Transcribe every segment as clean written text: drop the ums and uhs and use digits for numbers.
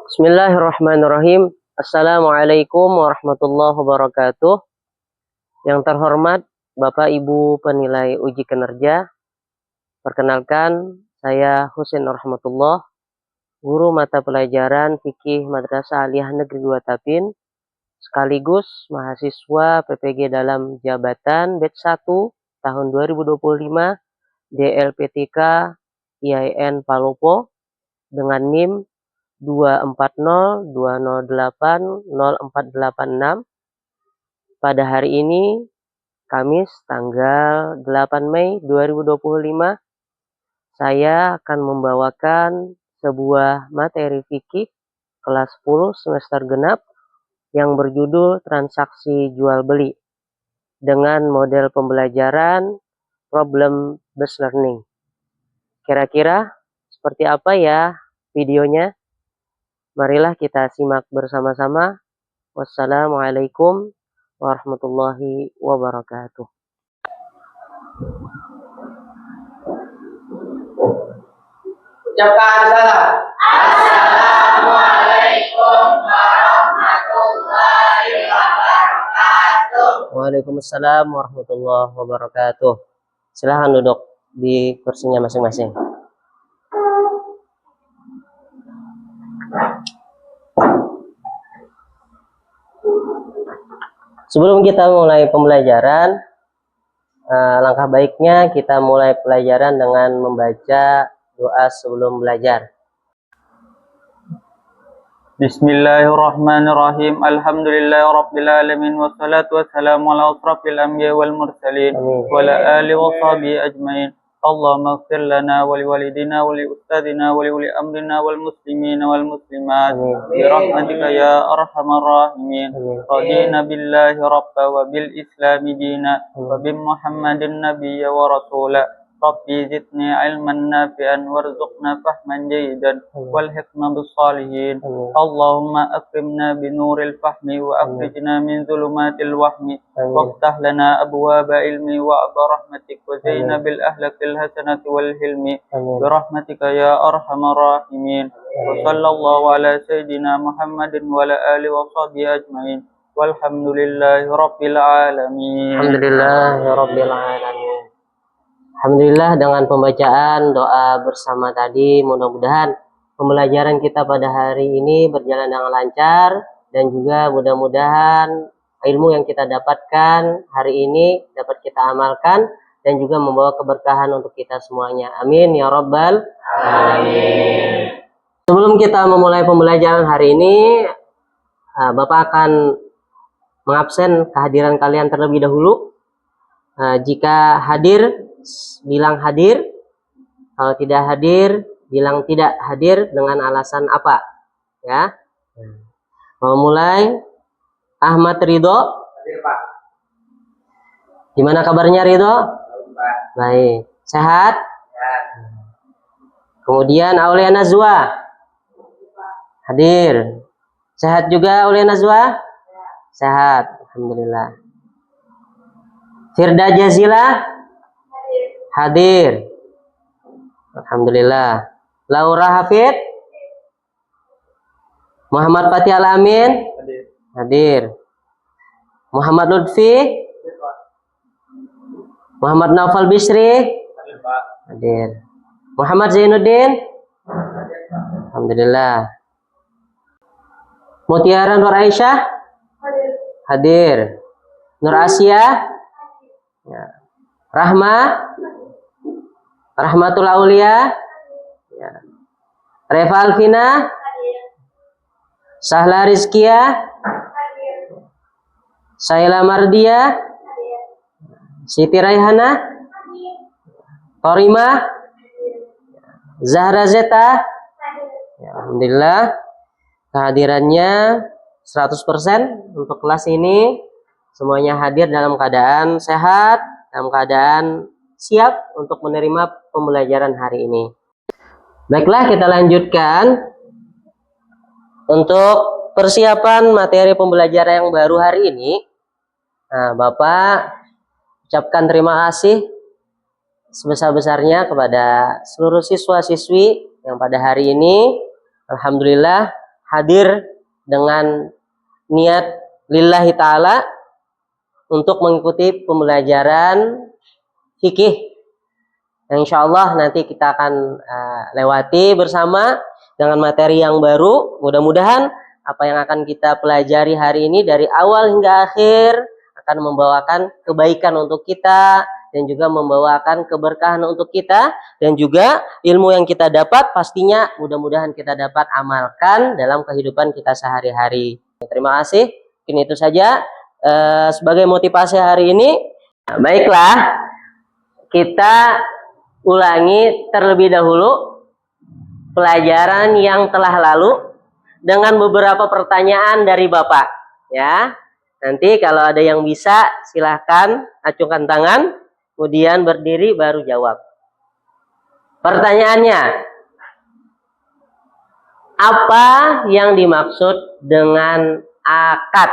Bismillahirrahmanirrahim. Assalamualaikum warahmatullahi wabarakatuh. Yang terhormat Bapak Ibu penilai uji kinerja, perkenalkan saya Husin Rahmatullah, guru mata pelajaran Fikih Madrasah Aliyah Negeri 2 Tapin, sekaligus mahasiswa PPG dalam jabatan batch 1 tahun 2025 DLPTK IAIN Palopo dengan NIM 24020800486. Pada hari ini Kamis tanggal 8 Mei 2025, saya akan membawakan sebuah materi fikih kelas 10 semester genap yang berjudul transaksi jual beli dengan model pembelajaran problem based learning. Kira-kira seperti apa ya videonya? Marilah kita simak bersama-sama. Wassalamualaikum warahmatullahi wabarakatuh. Ucapkan salam. Assalamualaikum warahmatullahi wabarakatuh. Waalaikumsalam warahmatullahi wabarakatuh. Silahkan duduk di kursinya masing-masing. Sebelum kita mulai pembelajaran, langkah baiknya kita mulai pelajaran dengan membaca doa sebelum belajar. Bismillahirrahmanirrahim. Alhamdulillahirabbil alamin wassalatu wassalamu ala asrafil anbiya'i wal mursalin wa ala alihi wa sahbihi ajmain. Allahumma ighfir lana wa liwalidina wa liustadina wa liuli amrina wal muslimina wal muslimat bi rahmatika ya arhamar rahimin. Radina billahi rabba wa bil islami dina wa bi Muhammadin nabiyya wa rasula. Rabbi zidni ilman nafi'an warzuqna fahman jayidan walhiqna bis-salihin. Allahumma akrimna binuril fahmi wa akhrijna min zulumatil wahmi waftah lana abwaba ilmi wa rahmatik wa zayna bil ahlakil hasanati wal hilmi birahmatika ya arhamar rahimin. Wa sallallahu ala sayyidina Muhammadin wa ala alihi wa sahbihi ajmain. Walhamdulillahi rabbil alamin. Alhamdulillahi rabbil alamin. Alhamdulillah, dengan pembacaan doa bersama tadi, mudah-mudahan pembelajaran kita pada hari ini berjalan dengan lancar, dan juga mudah-mudahan ilmu yang kita dapatkan hari ini dapat kita amalkan dan juga membawa keberkahan untuk kita semuanya. Amin ya rabbal alamin. Sebelum kita memulai pembelajaran hari ini, Bapak akan mengabsen kehadiran kalian terlebih dahulu. Jika hadir, bilang hadir. Kalau tidak hadir, bilang tidak hadir dengan alasan apa, ya. Mau mulai? Ahmad Ridho. Hadir, Pak. Gimana kabarnya Ridho? Baik. Sehat? Ya. Kemudian Aulia Nazwa. Hadir. Sehat juga Aulia Nazwa? Sehat. Alhamdulillah. Firda Jazila? Hadir. Alhamdulillah. Laura Hafid? Muhammad Fatih Al-Amin? Hadir. Muhammad Lutfi? Muhammad Naufal Bishri? Hadir. Muhammad Zainuddin? Alhamdulillah. Mutiara Nur Aisyah? Hadir. Nur Asia? Ya. Rahma? Rahmatul Aulia? Ya. Reva Alvina? Sahla Rizkia? Saila Mardia? Siti Raihana? Torima? Zahra Zeta? Ya, alhamdulillah kehadirannya 100% untuk kelas ini. Semuanya hadir dalam keadaan sehat, dalam keadaan siap untuk menerima pembelajaran hari ini. Baiklah, kita lanjutkan untuk persiapan materi pembelajaran yang baru hari ini. Nah, Bapak ucapkan terima kasih sebesar-besarnya kepada seluruh siswa-siswi yang pada hari ini alhamdulillah hadir dengan niat lillahi ta'ala untuk mengikuti pembelajaran fikih. Insya Allah nanti kita akan lewati bersama dengan materi yang baru. Mudah-mudahan apa yang akan kita pelajari hari ini dari awal hingga akhir akan membawakan kebaikan untuk kita dan juga membawakan keberkahan untuk kita, dan juga ilmu yang kita dapat pastinya mudah-mudahan kita dapat amalkan dalam kehidupan kita sehari-hari. Terima kasih. Mungkin itu saja sebagai motivasi hari ini. Nah, baiklah, kita ulangi terlebih dahulu pelajaran yang telah lalu dengan beberapa pertanyaan dari Bapak, ya. Nanti kalau ada yang bisa silahkan acungkan tangan, kemudian berdiri baru jawab. Pertanyaannya, apa yang dimaksud dengan akad?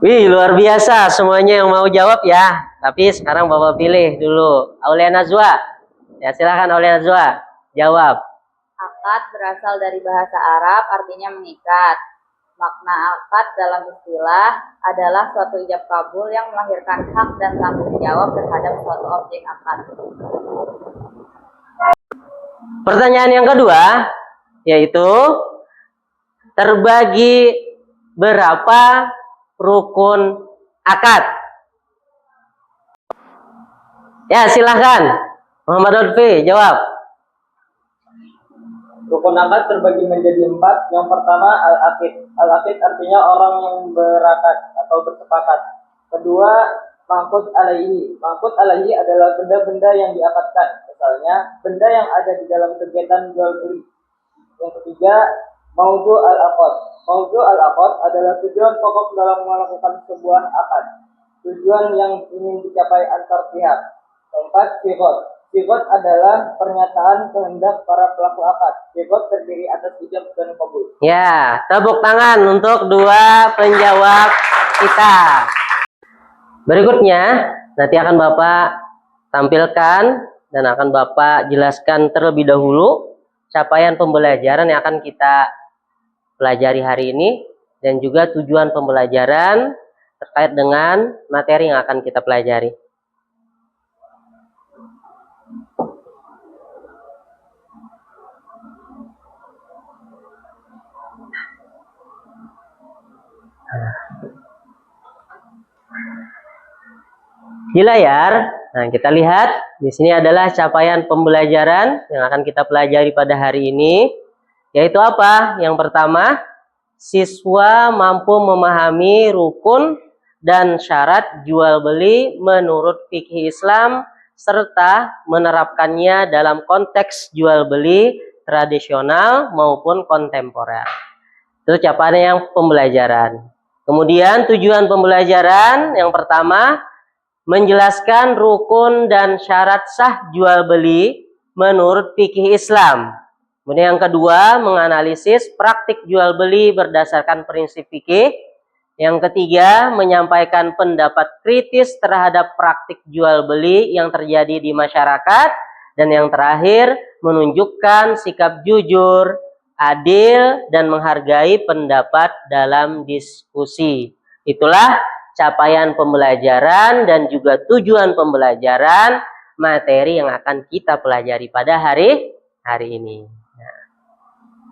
Wih, luar biasa semuanya yang mau jawab ya. Tapi sekarang Bapak pilih dulu. Aulia Najwa. Ya, silakan Aulia Najwa jawab. Akad berasal dari bahasa Arab, artinya mengikat. Makna akad dalam istilah adalah suatu ijab kabul yang melahirkan hak dan tanggung jawab terhadap suatu objek akad. Pertanyaan yang kedua, yaitu terbagi berapa rukun akad? Ya, silahkan Muhammad Lutfi jawab. Rukun akad terbagi menjadi 4. Yang pertama al-aqid. Al-aqid artinya orang yang berakad atau bersepakat. Kedua, mangkut alaihi. Mangkut alaihi adalah benda-benda yang diakadkan. Misalnya, benda yang ada di dalam kegiatan jual beli. Yang ketiga, mawdu al-aqad. Mawdu al-aqad adalah tujuan pokok dalam melakukan sebuah akad. Tujuan yang ingin dicapai antar pihak. Keempat, sigot. Sigot adalah pernyataan kehendak para pelaku akad. Sigot terdiri atas ijab dan kabul. Ya, tepuk tangan untuk dua penjawab kita. Berikutnya, nanti akan Bapak tampilkan dan akan Bapak jelaskan terlebih dahulu capaian pembelajaran yang akan kita pelajari hari ini dan juga tujuan pembelajaran terkait dengan materi yang akan kita pelajari. Di layar, nah kita lihat di sini adalah capaian pembelajaran yang akan kita pelajari pada hari ini, yaitu apa? Yang pertama, siswa mampu memahami rukun dan syarat jual beli menurut fikih Islam serta menerapkannya dalam konteks jual beli tradisional maupun kontemporer. Itu capaian yang pembelajaran. Kemudian tujuan pembelajaran yang pertama, menjelaskan rukun dan syarat sah jual beli menurut fikih Islam. Kemudian yang kedua, menganalisis praktik jual beli berdasarkan prinsip fikih. Yang ketiga, menyampaikan pendapat kritis terhadap praktik jual beli yang terjadi di masyarakat. Dan yang terakhir, menunjukkan sikap jujur, adil, dan menghargai pendapat dalam diskusi. Itulah capaian pembelajaran dan juga tujuan pembelajaran materi yang akan kita pelajari pada hari ini.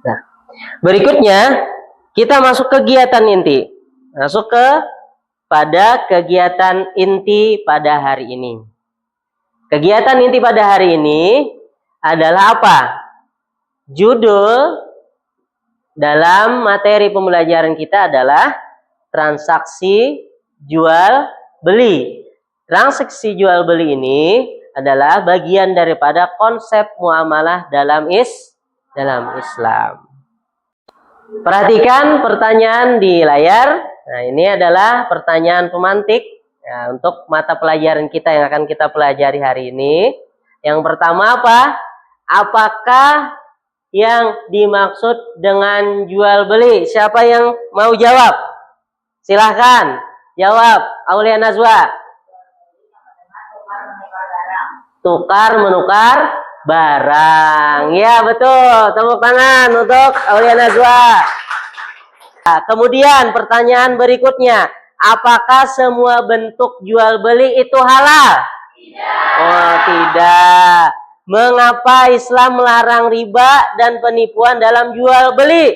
Nah, berikutnya kita masuk kegiatan inti. Masuk pada kegiatan inti pada hari ini. Kegiatan inti pada hari ini adalah apa? Judul dalam materi pembelajaran kita adalah transaksi jual beli. Transaksi jual beli ini adalah bagian daripada konsep muamalah dalam Islam. Perhatikan pertanyaan di layar. Nah, ini adalah pertanyaan pemantik ya, untuk mata pelajaran kita yang akan kita pelajari hari ini. Yang pertama apa? Apakah yang dimaksud dengan jual beli? Siapa yang mau jawab? Silahkan jawab. Aulia Najwa. Tukar menukar barang. Ya, betul. Tepuk tangan untuk Aulia Najwa. Nah, kemudian pertanyaan berikutnya, apakah semua bentuk jual beli itu halal? Tidak. Oh, tidak. Mengapa Islam melarang riba dan penipuan dalam jual beli?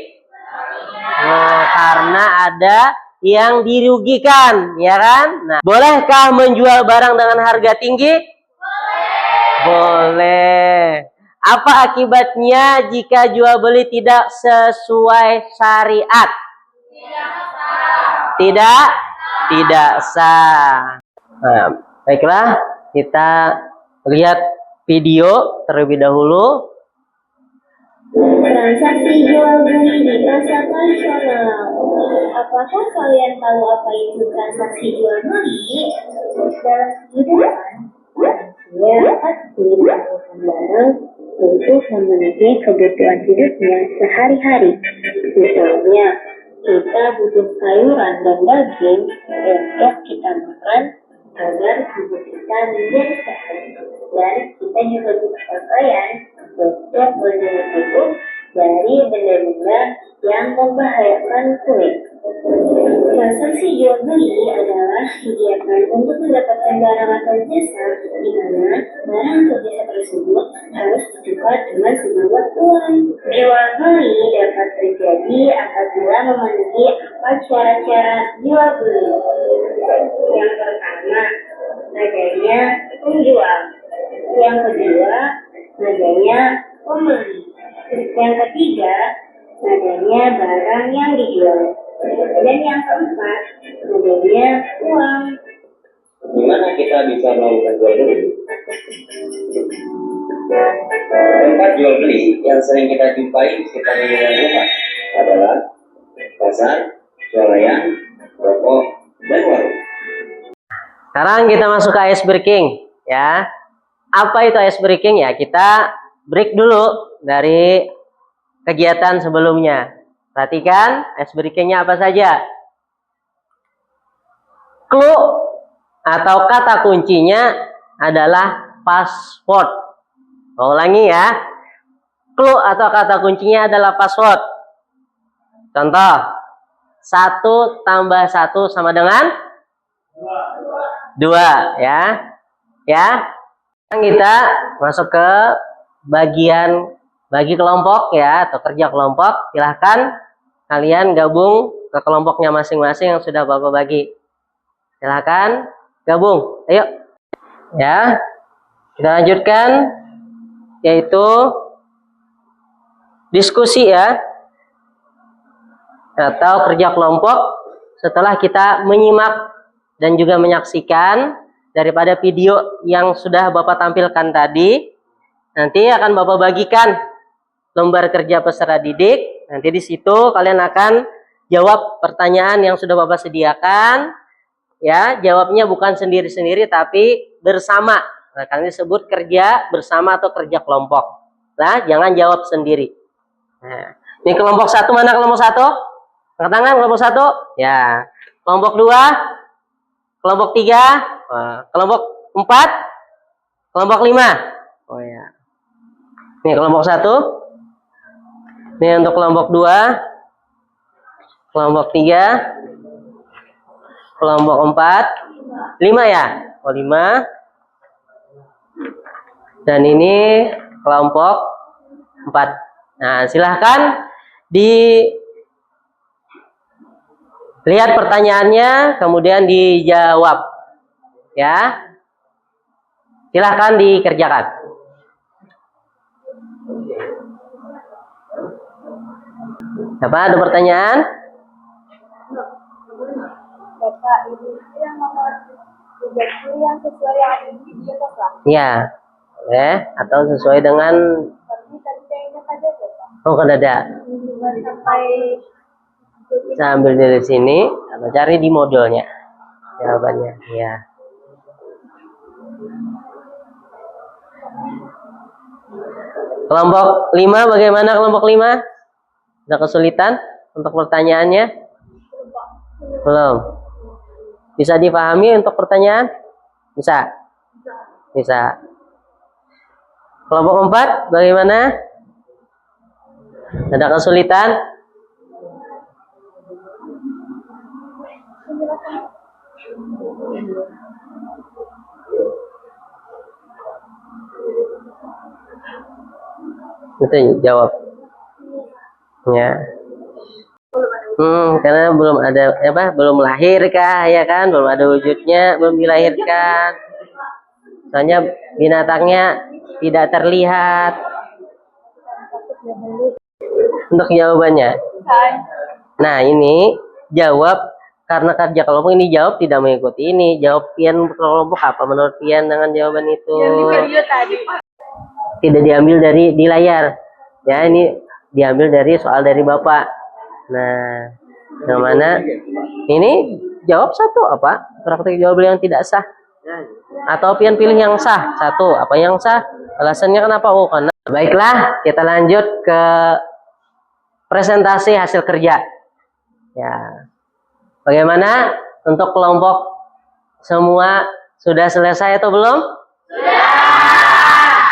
Oh, karena ada yang dirugikan, ya kan? Nah, bolehkah menjual barang dengan harga tinggi? Boleh. Apa akibatnya jika jual beli tidak sesuai syariat? Tidak sah. Nah, baiklah, kita lihat video terlebih dahulu. Transaksi jual beli di pasar nasional. Apakah kalian tahu apa itu transaksi jual beli? Dalam kehidupan, manusia pasti membutuhkan barang untuk memenuhi kebutuhan hidupnya sehari-hari. Misalnya, kita butuh sayuran dan daging untuk kita makan agar tubuh kita menjadi sehat. Dan kita juga butuh pakaian untuk melindungi tubuh dari benda-benda yang membahayakan kulit. Transaksi jual beli adalah kegiatan untuk mendapatkan barang atau jasa di mana barang atau jasa tersebut harus ditukar dengan sejumlah uang. Jual beli dapat terjadi apabila memenuhi syarat-syarat jual beli. Yang pertama, adanya penjual. Yang kedua, adanya pembeli. Yang ketiga, adanya barang yang dijual. Dan yang keempat, adanya uang. Gimana kita bisa melakukan jual beli? Tempat jual beli yang sering kita jumpai di sekitar lingkungan rumah adalah pasar, swalayan, toko, dan warung. Sekarang kita masuk ke ice breaking, ya. Apa itu ice breaking? Ya, kita break dulu dari kegiatan sebelumnya. Perhatikan ice breakingnya apa saja. Clue atau kata kuncinya adalah password. Mau ulangi ya. Clue atau kata kuncinya adalah password. Contoh, 1 tambah 1 sama dengan 2, ya. Ya. Sekarang kita masuk ke bagian bagi kelompok, ya, atau kerja kelompok. Silahkan kalian gabung ke kelompoknya masing-masing yang sudah Bapak bagi. Silahkan gabung. Ayo. Ya. Kita lanjutkan, yaitu diskusi, ya, atau kerja kelompok setelah kita menyimak dan juga menyaksikan daripada video yang sudah Bapak tampilkan tadi. Nanti akan Bapak bagikan lembar kerja peserta didik. Nanti di situ kalian akan jawab pertanyaan yang sudah Bapak sediakan. Ya, jawabnya bukan sendiri-sendiri tapi bersama. Nah, kalian disebut kerja bersama atau kerja kelompok. Nah, jangan jawab sendiri. Nah, ini kelompok 1, mana kelompok 1? Angkat tangan kelompok 1. Ya. Kelompok 2, kelompok 3, kelompok 4, kelompok 5. Oh ya. Ini kelompok 1. Ini untuk kelompok 2, kelompok 3, kelompok 4, 5 ya. Oh 5. Dan ini kelompok 4. Nah, silahkan lihat pertanyaannya, kemudian dijawab. Ya. Silahkan dikerjakan. Apa, ada pertanyaan? Bapak, Ibu, yang nomor 30 yang sesuai yang ada di video, Pak? Ya. Boleh. Atau sesuai dengan... Tapi tadi kayaknya ada, Pak. Oh, kan ada. Sampai... Saya ambil dari sini atau cari di modulnya jawabannya. Ya. Kelompok 5 bagaimana kelompok 5? Ada kesulitan untuk pertanyaannya? Belum. Bisa dipahami untuk pertanyaan? Bisa. Bisa. Kelompok 4 bagaimana? Ada kesulitan? Itu jawab. Ya. Karena belum ada belum lahir kah, ya kan? Belum ada wujudnya, belum dilahirkan. Soalnya binatangnya tidak terlihat. Untuk jawabannya. Nah, ini jawab karena kerja kelompok, ini jawab tidak mengikuti ini. Jawab pian kelompok apa menurut pian dengan jawaban itu? Tidak diambil dari di layar. Ya, ini diambil dari soal dari Bapak. Nah, yang mana ini jawab satu apa? Praktik jual beli yang tidak sah. Atau pian pilih yang sah satu. Apa yang sah? Alasannya kenapa? Oh, karena. Baiklah, kita lanjut ke presentasi hasil kerja. Ya, bagaimana untuk kelompok semua sudah selesai atau belum?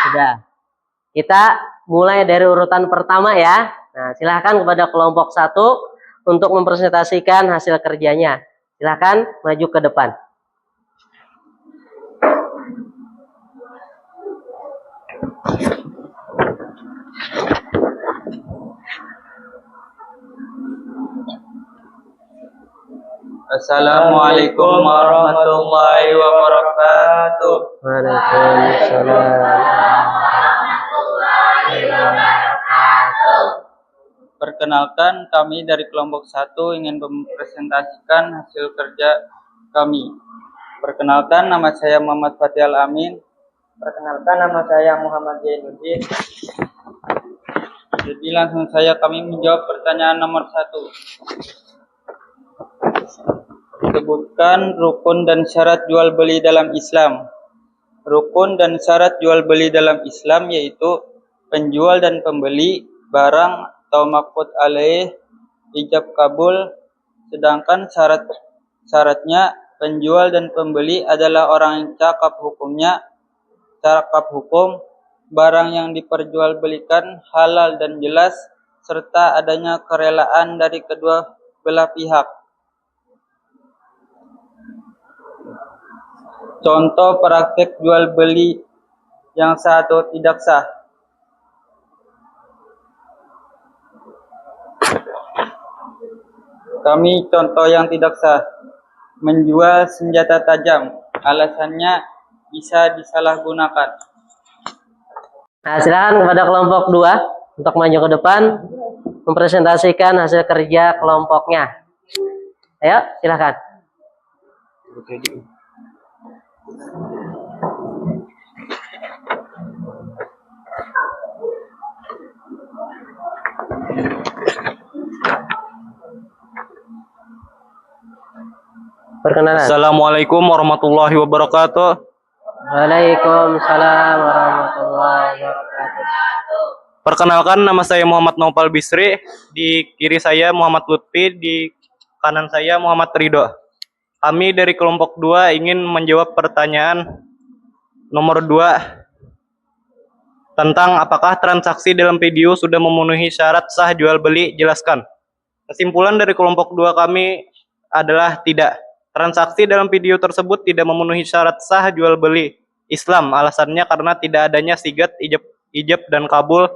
Sudah. Kita mulai dari urutan pertama ya. Nah, silahkan kepada kelompok 1 untuk mempresentasikan hasil kerjanya. Silahkan maju ke depan. Assalamualaikum warahmatullahi wabarakatuh. Waalaikumsalam. Perkenalkan, kami dari kelompok 1 ingin mempresentasikan hasil kerja kami. Perkenalkan, nama saya Muhammad Fatih Al-Amin. Perkenalkan, nama saya Muhammad Zainuddin. Jadi langsung saja kami menjawab pertanyaan nomor 1. Sebutkan rukun dan syarat jual beli dalam Islam. Rukun dan syarat jual beli dalam Islam yaitu penjual dan pembeli barang atau maqbud alaih, ijab kabul. Sedangkan syaratnya penjual dan pembeli adalah orang yang cakap hukum, barang yang diperjualbelikan halal dan jelas, serta adanya kerelaan dari kedua belah pihak. Contoh praktek jual beli yang sah atau tidak sah. Kami contoh yang tidak sah. Menjual senjata tajam. Alasannya bisa disalahgunakan. Nah, silakan kepada kelompok 2 untuk maju ke depan mempresentasikan hasil kerja kelompoknya. Ayo, silakan. Perkenalan. Assalamualaikum warahmatullahi wabarakatuh. Waalaikumsalam warahmatullahi wabarakatuh. Perkenalkan, nama saya Muhammad Naufal Bisri. Di kiri saya Muhammad Lutfi, di kanan saya Muhammad Ridho. Kami dari kelompok 2 ingin menjawab pertanyaan nomor 2 tentang apakah transaksi dalam video sudah memenuhi syarat sah jual beli. Jelaskan. Kesimpulan dari kelompok 2 kami adalah tidak. Transaksi dalam video tersebut tidak memenuhi syarat sah jual beli Islam. Alasannya karena tidak adanya sigat ijab dan kabul.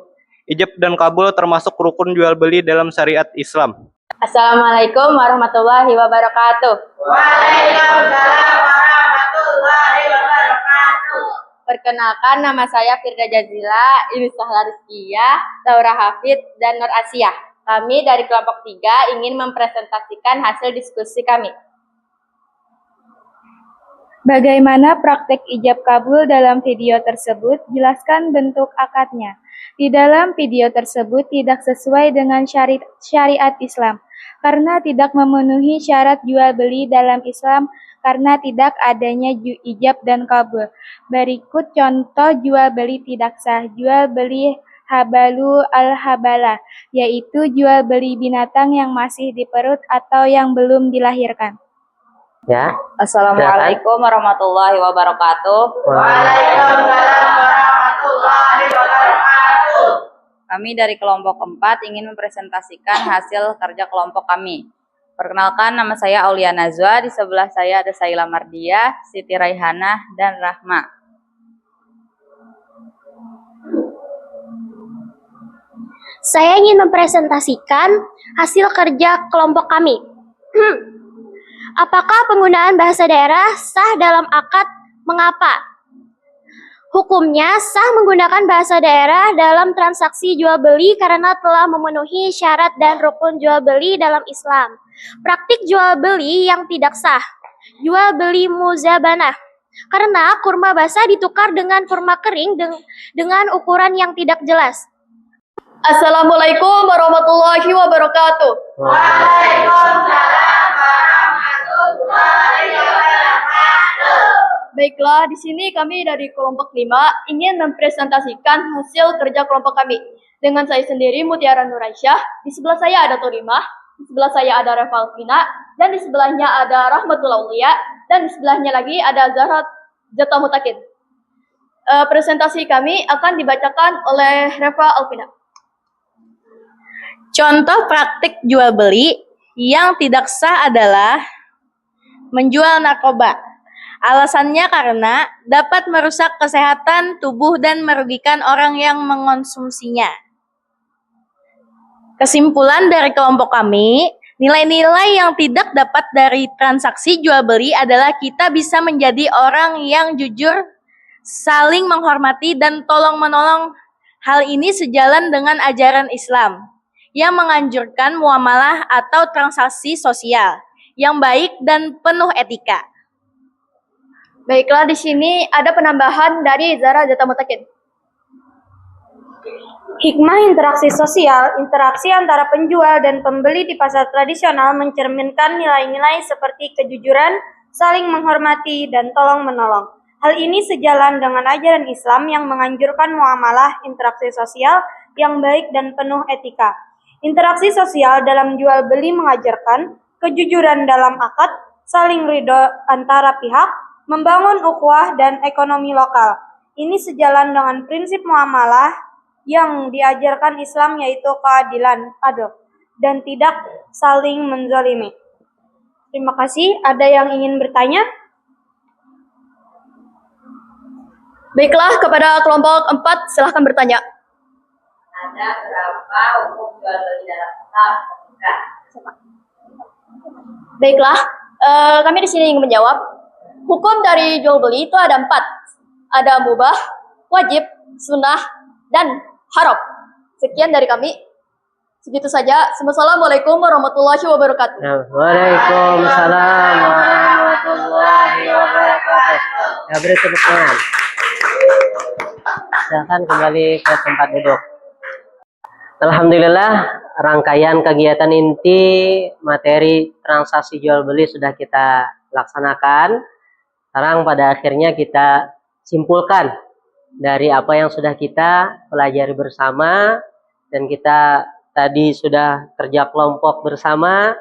Ijab dan kabul termasuk rukun jual beli dalam syariat Islam. Assalamualaikum warahmatullahi wabarakatuh. Waalaikumsalam warahmatullahi wabarakatuh. Perkenalkan, nama saya Firda Jazila, ini Sahla Rizkiyah, Laura Hafid, dan Nur Asia. Kami dari kelompok 3 ingin mempresentasikan hasil diskusi kami. Bagaimana praktek ijab kabul dalam video tersebut? Jelaskan bentuk akadnya. Di dalam video tersebut tidak sesuai dengan syariat Islam karena tidak memenuhi syarat jual beli dalam Islam karena tidak adanya ijab dan kabul. Berikut contoh jual beli tidak sah. Jual beli habalu al-habala, yaitu jual beli binatang yang masih di perut atau yang belum dilahirkan. Ya. Assalamualaikum warahmatullahi wabarakatuh. Waalaikumsalam warahmatullahi wabarakatuh. Kami dari kelompok 4 ingin mempresentasikan hasil kerja kelompok kami. Perkenalkan, nama saya Aulia Nazwa, di sebelah saya ada Saila Mardia, Siti Raihanah, dan Rahma. Saya ingin mempresentasikan hasil kerja kelompok kami. Apakah penggunaan bahasa daerah sah dalam akad? Mengapa? Hukumnya sah menggunakan bahasa daerah dalam transaksi jual beli karena telah memenuhi syarat dan rukun jual beli dalam Islam. Praktik jual beli yang tidak sah, jual beli muzabanah, karena kurma basah ditukar dengan kurma kering dengan ukuran yang tidak jelas. Assalamualaikum warahmatullahi wabarakatuh. Waalaikumsalam warahmatullahi wabarakatuh. Baiklah, di sini kami dari kelompok 5 ingin mempresentasikan hasil kerja kelompok kami. Dengan saya sendiri, Mutiara Nuraisyah, di sebelah saya ada Torimah, di sebelah saya ada Reva Alvina, dan di sebelahnya ada Rahmatul Aulia, dan di sebelahnya lagi ada Zahra Jata Mutakin. Presentasi kami akan dibacakan oleh Reva Alvina. Contoh praktik jual beli yang tidak sah adalah menjual narkoba. Alasannya karena dapat merusak kesehatan tubuh dan merugikan orang yang mengonsumsinya. Kesimpulan dari kelompok kami, nilai-nilai yang tidak dapat dari transaksi jual beli adalah kita bisa menjadi orang yang jujur, saling menghormati dan tolong-menolong. Hal ini sejalan dengan ajaran Islam yang menganjurkan muamalah atau transaksi sosial yang baik dan penuh etika. Baiklah, di sini ada penambahan dari Zahra Jata Mutakin. Hikmah interaksi sosial, interaksi antara penjual dan pembeli di pasar tradisional mencerminkan nilai-nilai seperti kejujuran, saling menghormati, dan tolong-menolong. Hal ini sejalan dengan ajaran Islam yang menganjurkan muamalah interaksi sosial yang baik dan penuh etika. Interaksi sosial dalam jual beli mengajarkan kejujuran dalam akad, saling ridho antara pihak, membangun ukhuwah dan ekonomi lokal. Ini sejalan dengan prinsip muamalah yang diajarkan Islam, yaitu keadilan, adil, dan tidak saling menzalimi. Terima kasih. Ada yang ingin bertanya? Baiklah, kepada kelompok 4 silahkan bertanya. Ada berapa hukum jual beli dalam Islam? Baiklah, kami di sini ingin menjawab. Hukum dari jual beli itu ada 4. Ada mubah, wajib, sunnah, dan haram. Sekian dari kami. Segitu saja. Assalamualaikum warahmatullahi wabarakatuh. Waalaikumsalam warahmatullahi wabarakatuh. Ya, beri tepuk tangan. Silakan kembali ke tempat duduk. Alhamdulillah, rangkaian kegiatan inti materi transaksi jual beli sudah kita laksanakan. Sekarang pada akhirnya kita simpulkan dari apa yang sudah kita pelajari bersama, dan kita tadi sudah kerja kelompok bersama,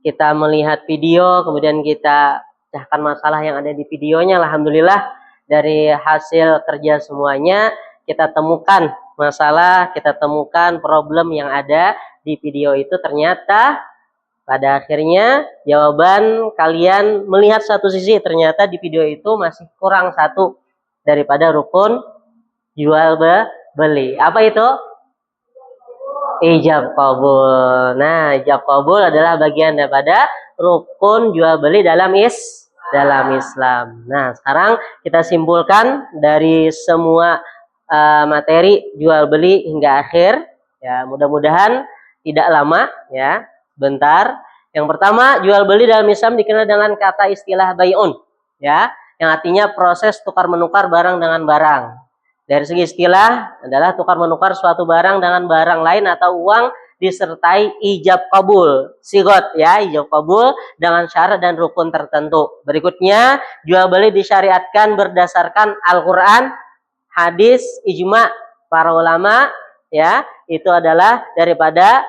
kita melihat video, kemudian kita pecahkan masalah yang ada di videonya. Alhamdulillah, dari hasil kerja semuanya kita temukan masalah, kita temukan problem yang ada di video itu. Ternyata pada akhirnya jawaban kalian melihat satu sisi, ternyata di video itu masih kurang satu daripada rukun jual beli. Apa itu? Ijab qabul. Nah, ijab qabul adalah bagian daripada rukun jual beli dalam Islam. Nah, sekarang kita simpulkan dari semua materi jual beli hingga akhir. Ya, mudah-mudahan tidak lama ya. Bentar. Yang pertama, jual beli dalam Islam dikenal dengan kata istilah bai'un, ya, yang artinya proses tukar menukar barang dengan barang. Dari segi istilah adalah tukar menukar suatu barang dengan barang lain atau uang disertai ijab kabul, sigot, ya, ijab kabul dengan syarat dan rukun tertentu. Berikutnya, jual beli disyariatkan berdasarkan Al-Quran, hadis, ijma para ulama, ya, itu adalah daripada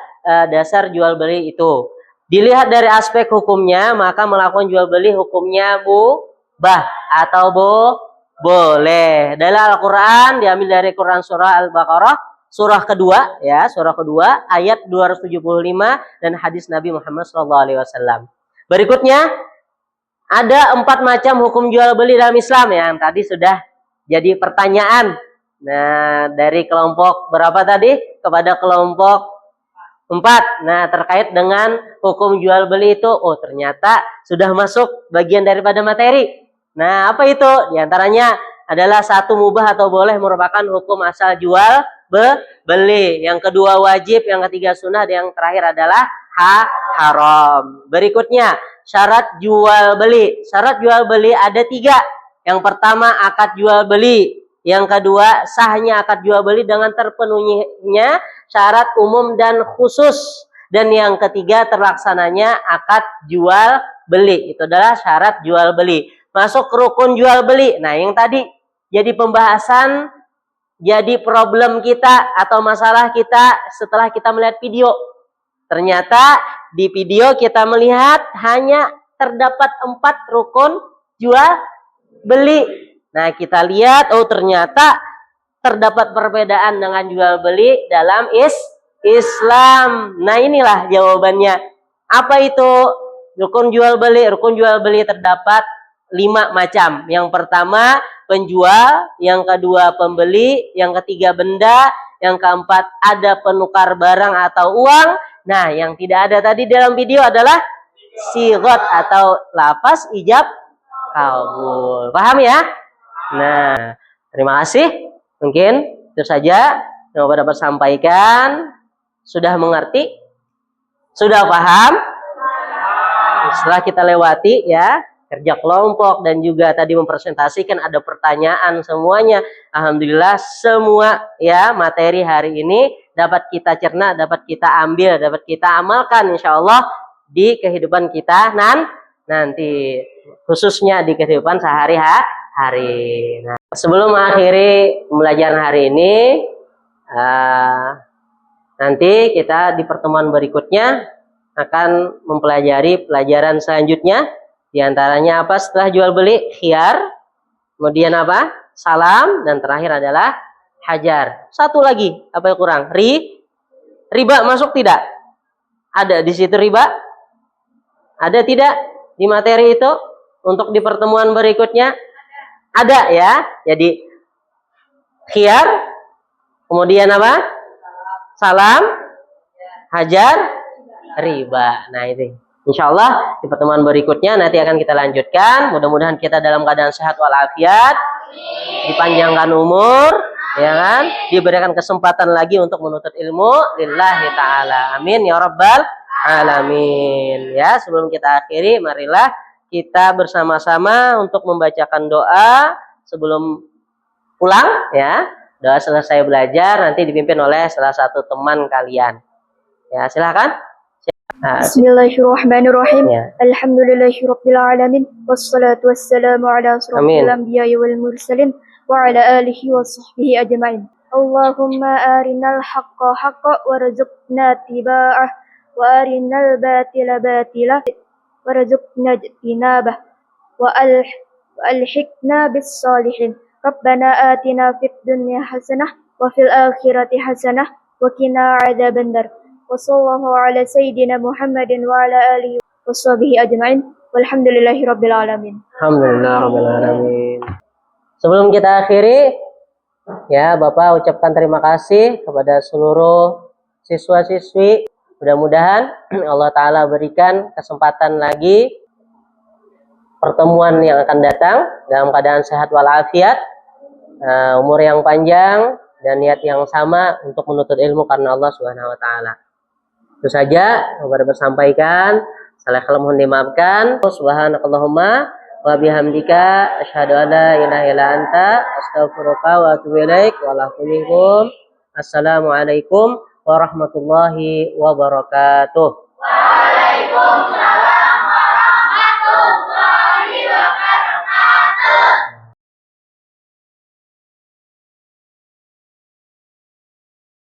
dasar jual beli itu. Dilihat dari aspek hukumnya, maka melakukan jual beli hukumnya mubah atau boleh. Dalam Al-Quran diambil dari Quran surah Al-Baqarah surah kedua ya, surah kedua ayat 275 dan hadis Nabi Muhammad SAW. Berikutnya ada 4 macam hukum jual beli dalam Islam yang tadi sudah jadi pertanyaan. Nah, dari kelompok berapa tadi kepada kelompok 4. Nah, terkait dengan hukum jual beli itu, oh ternyata sudah masuk bagian daripada materi. Nah, apa itu? Di antaranya adalah 1 mubah atau boleh merupakan hukum asal jual beli. Yang kedua wajib, yang ketiga sunnah, dan yang terakhir adalah haram. Berikutnya syarat jual beli. Syarat jual beli ada 3. Yang pertama akad jual beli. Yang kedua sahnya akad jual beli dengan terpenuhinya syarat umum dan khusus. Dan yang ketiga terlaksananya akad jual beli. Itu adalah syarat jual beli. Masuk ke rukun jual beli. Nah, yang tadi jadi pembahasan, jadi problem kita atau masalah kita setelah kita melihat video. Ternyata di video kita melihat hanya terdapat 4 rukun jual beli. Nah, kita lihat, oh ternyata terdapat perbedaan dengan jual beli dalam Islam. Nah, inilah jawabannya. Apa itu rukun jual beli? Rukun jual beli terdapat 5 macam. Yang pertama penjual, yang kedua pembeli, yang ketiga benda, yang keempat ada penukar barang atau uang. Nah, yang tidak ada tadi dalam video adalah sigot atau lafaz ijab kabul. Paham ya? Nah, terima kasih. Mungkin itu saja yang Bapak dapat sampaikan. Sudah mengerti? Sudah paham? Setelah kita lewati ya kerja kelompok dan juga tadi mempresentasikan ada pertanyaan semuanya. Alhamdulillah semua ya materi hari ini dapat kita cerna, dapat kita ambil, dapat kita amalkan insyaallah di kehidupan kita nanti khususnya di kehidupan sehari-hari. Nah, sebelum mengakhiri pembelajaran hari ini, nanti kita di pertemuan berikutnya akan mempelajari pelajaran selanjutnya. Di antaranya apa setelah jual beli? Khiyar. Kemudian apa? Salam. Dan terakhir adalah hajar. Satu lagi, apa yang kurang? Riba masuk tidak? Ada di situ riba? Ada tidak di materi itu? Untuk di pertemuan berikutnya? Ada ya. Jadi khiyar. Kemudian apa? Salam. Hajar. Riba. Nah itu. Insya Allah di pertemuan berikutnya nanti akan kita lanjutkan. Mudah-mudahan kita dalam keadaan sehat walafiat, dipanjangkan umur, ya kan? Diberikan kesempatan lagi untuk menuntut ilmu lillahi ta'ala. Amin ya rabbal alamin. Ya, sebelum kita akhiri, marilah kita bersama-sama untuk membacakan doa sebelum pulang ya. Doa selesai belajar nanti dipimpin oleh salah satu teman kalian. Ya, silakan. Bismillahirrahmanirrahim. Alhamdulillahirabbil alamin wassalatu wassalamu ala asrofil anbiya'i wal mursalin wa ala alihi wa sahbihi ajma'in. Allahumma arinal haqqa haqqa warzuqna tiba'ah wa arinal batila batila warzuqna ijtinabah wa alhiqna bis salihin. Rabbana atina fid dunya hasanah wa fil akhirati hasanah wa qina adzaban nar. Wassallallahu ala sayyidina Muhammadin wa ala alihi washabihi ajma'in walhamdulillahi rabbil alamin. Alhamdulillah rabbil alamin. Sebelum kita akhiri ya, Bapak ucapkan terima kasih kepada seluruh siswa-siswi. Mudah-mudahan Allah Ta'ala berikan kesempatan lagi pertemuan yang akan datang dalam keadaan sehat walafiat, umur yang panjang dan niat yang sama untuk menuntut ilmu karena Allah Subhanahu wa taala. Itu saja yang dapat sampaikan. Salah kalau mohon dimaafkan. Subhanakallahumma wa bihamdika asyhadu an la ilaha illa anta astaghfiruka wa atubu ilaik. Assalamualaikum warahmatullahi wabarakatuh. Waalaikumsalam.